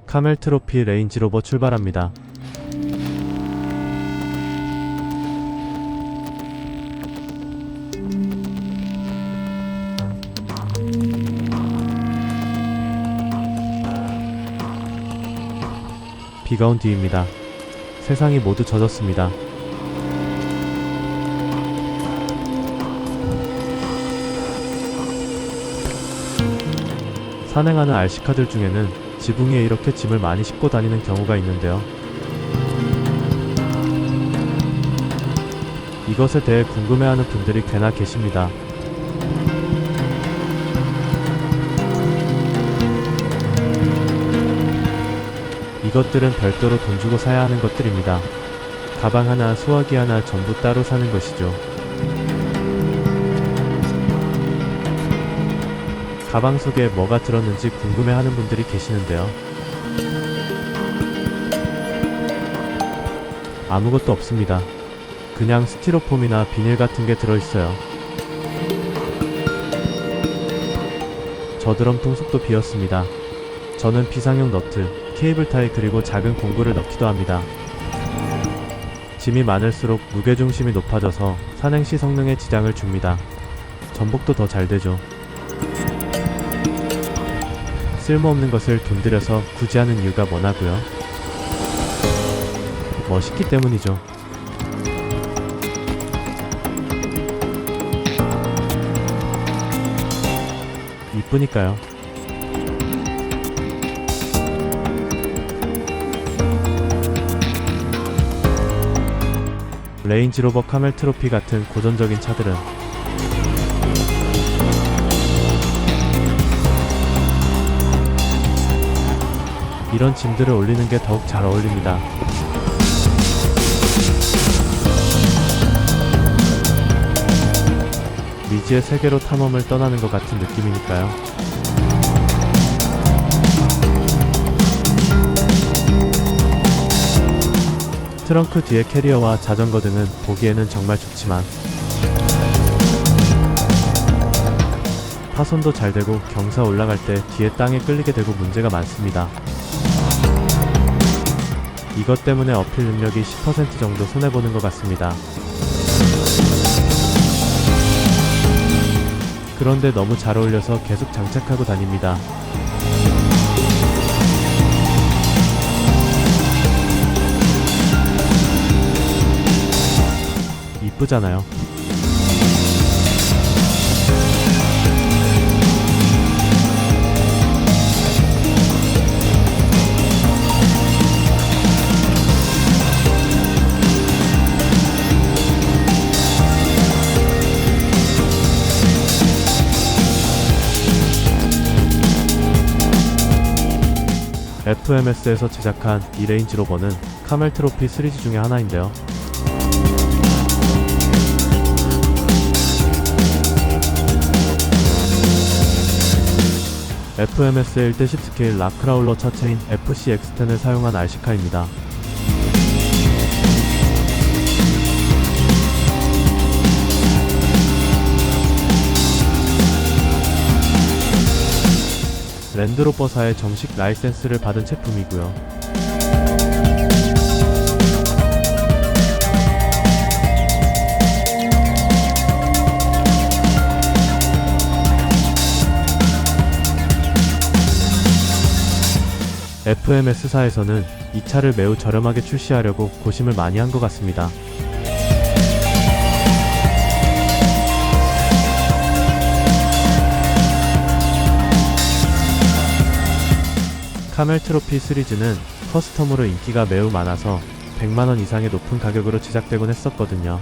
카멜 트로피 레인지로버 출발합니다. 비가 온 뒤입니다. 세상이 모두 젖었습니다. 산행하는 RC카들 중에는 지붕 위에 이렇게 짐을 많이 싣고 다니는 경우가 있는데요. 이것에 대해 궁금해하는 분들이 꽤나 계십니다. 이것들은 별도로 돈 주고 사야 하는 것들입니다. 가방 하나, 수화기 하나 전부 따로 사는 것이죠. 가방 속에 뭐가 들었는지 궁금해하는 분들이 계시는데요. 아무것도 없습니다. 그냥 스티로폼이나 비닐 같은 게 들어있어요. 저 드럼통 속도 비었습니다. 저는 비상용 너트, 케이블 타이 그리고 작은 공구를 넣기도 합니다. 짐이 많을수록 무게중심이 높아져서 산행시 성능에 지장을 줍니다. 전복도 더 잘 되죠. 쓸모없는 것을 돈 들여서 굳이 하는 이유가 뭐냐고요? 멋있기 때문이죠. 이쁘니까요. 레인지로버 카멜 트로피 같은 고전적인 차들은 이런 짐들을 올리는 게 더욱 잘 어울립니다. 미지의 세계로 탐험을 떠나는 것 같은 느낌이니까요. 트렁크 뒤에 캐리어와 자전거 등은 보기에는 정말 좋지만 파손도 잘 되고 경사 올라갈 때 뒤에 땅에 끌리게 되고 문제가 많습니다. 이것 때문에 어필 능력이 10% 정도 손해보는 것 같습니다. 그런데 너무 잘 어울려서 계속 장착하고 다닙니다. 이쁘잖아요. FMS에서 제작한 이 레인지로버는 카멜 트로피 시리즈 중에 하나인데요. FMS의 1:10 스케일 락크라울러 차체인 FC-X10을 사용한 RC카입니다. 랜드로버사의 정식 라이센스를 받은 제품이고요. FMS사에서는 이 차를 매우 저렴하게 출시하려고 고심을 많이 한 것 같습니다. 카멜 트로피 시리즈는 커스텀으로 인기가 매우 많아서 100만원 이상의 높은 가격으로 제작되곤 했었거든요.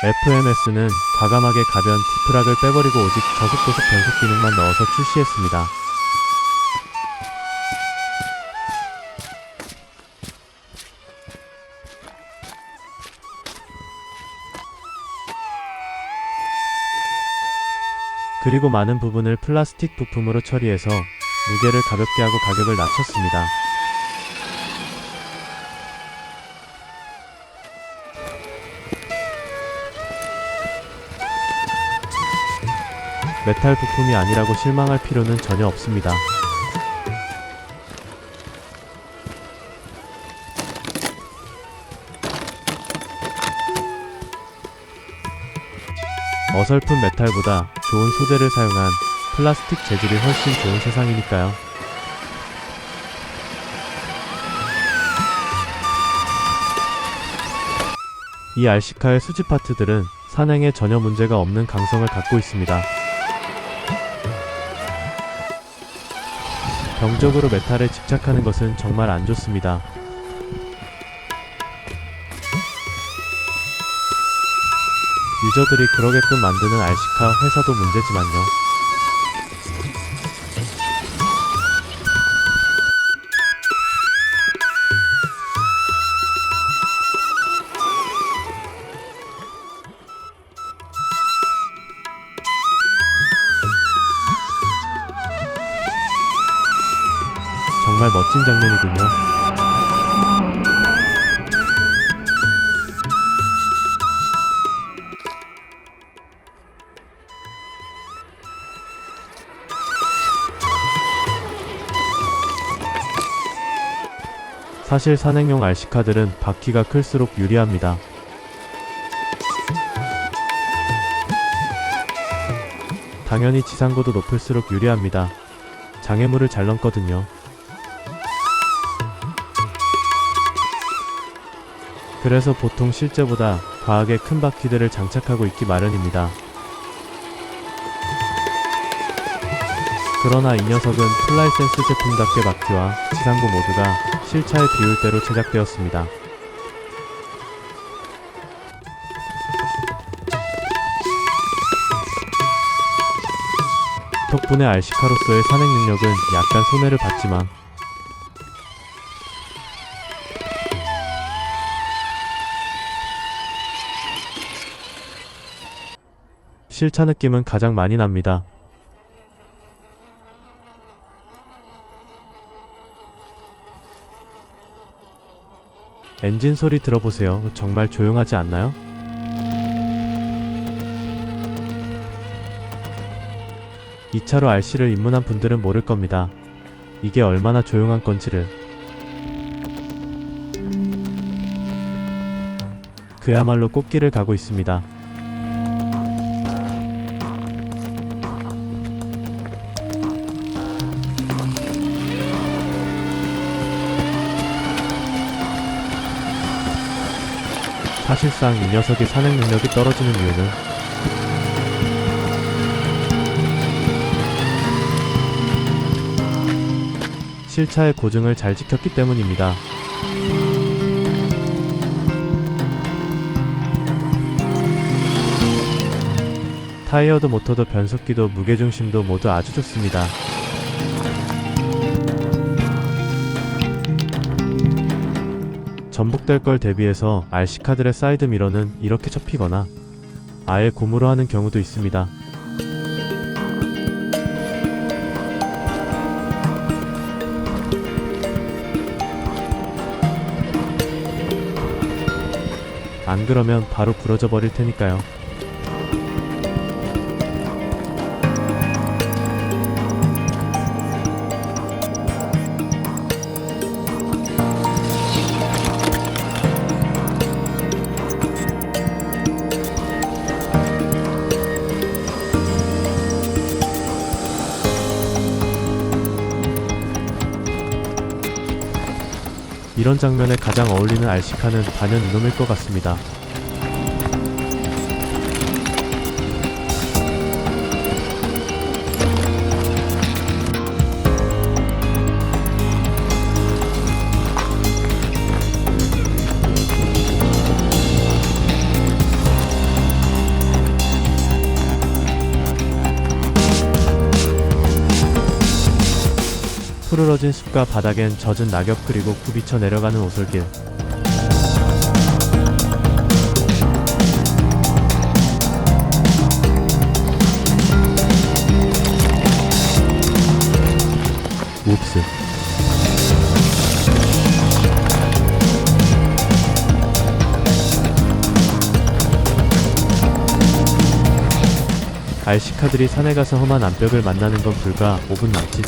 FMS는 과감하게 가변 디프락을 빼버리고 오직 저속도속 변속 기능만 넣어서 출시했습니다. 그리고 많은 부분을 플라스틱 부품으로 처리해서 무게를 가볍게 하고 가격을 낮췄습니다. 메탈 부품이 아니라고 실망할 필요는 전혀 없습니다. 어설픈 메탈보다 좋은 소재를 사용한 플라스틱 재질이 훨씬 좋은 세상이니까요. 이 RC카의 수집 파트들은 산행에 전혀 문제가 없는 강성을 갖고 있습니다. 병적으로 메탈에 집착하는 것은 정말 안 좋습니다. 유저들이 그러게끔 만드는 RC카 회사도 문제지만요. 정말 멋진 장면이군요. 사실 산행용 RC카들은 바퀴가 클수록 유리합니다. 당연히 지상고도 높을수록 유리합니다. 장애물을 잘 넘거든요. 그래서 보통 실제보다 과하게 큰 바퀴들을 장착하고 있기 마련입니다. 그러나 이 녀석은 플라이센스 제품답게 바퀴와 지상고 모두가 실차의 비율대로 제작되었습니다. 덕분에 RC카로서의 산행 능력은 약간 손해를 봤지만 실차 느낌은 가장 많이 납니다. 엔진 소리 들어보세요. 정말 조용하지 않나요? 이 차로 RC를 입문한 분들은 모를 겁니다. 이게 얼마나 조용한 건지를. 그야말로 꽃길을 가고 있습니다. 사실상 이 녀석의 산행 능력이 떨어지는 이유는 실차의 고증을 잘 지켰기 때문입니다. 타이어도 모터도 변속기도 무게중심도 모두 아주 좋습니다. 전복될 걸 대비해서 RC카들의 사이드 미러는 이렇게 접히거나 아예 고무로 하는 경우도 있습니다. 안 그러면 바로 부러져 버릴 테니까요. 이런 장면에 가장 어울리는 RC카는 단연 이놈일 것 같습니다. 푸르러진 숲과 바닥엔 젖은 낙엽 그리고 굽이쳐 내려가는 오솔길. 웁스. RC카들이 산에 가서 험한 암벽을 만나는 건 불과 5분 남짓.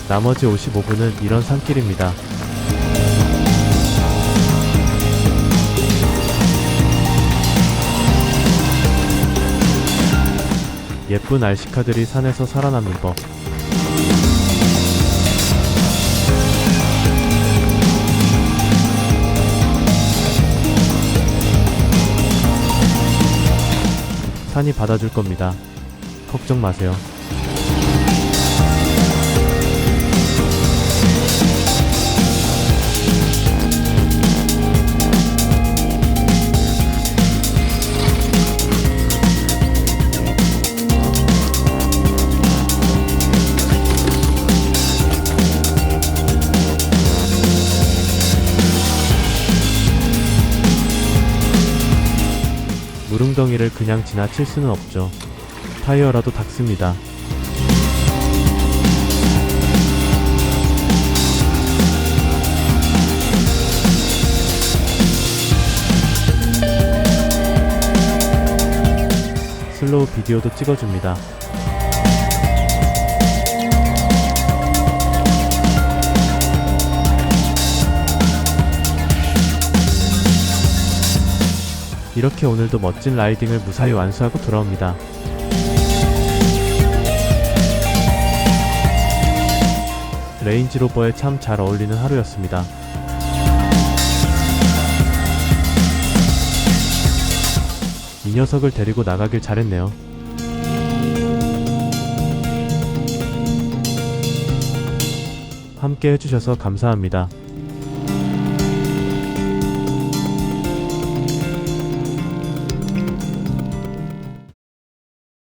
나머지 55분은 이런 산길입니다. 예쁜 RC카들이 산에서 살아남는 법. 산이 받아줄 겁니다. 걱정 마세요. 무릉덩이를 그냥 지나칠 수는 없죠. 타이어라도 닦습니다. 슬로우 비디오도 찍어줍니다. 이렇게 오늘도 멋진 라이딩을 무사히 완수하고 돌아옵니다. 레인지로버에 참 잘 어울리는 하루였습니다. 이 녀석을 데리고 나가길 잘했네요. 함께 해주셔서 감사합니다.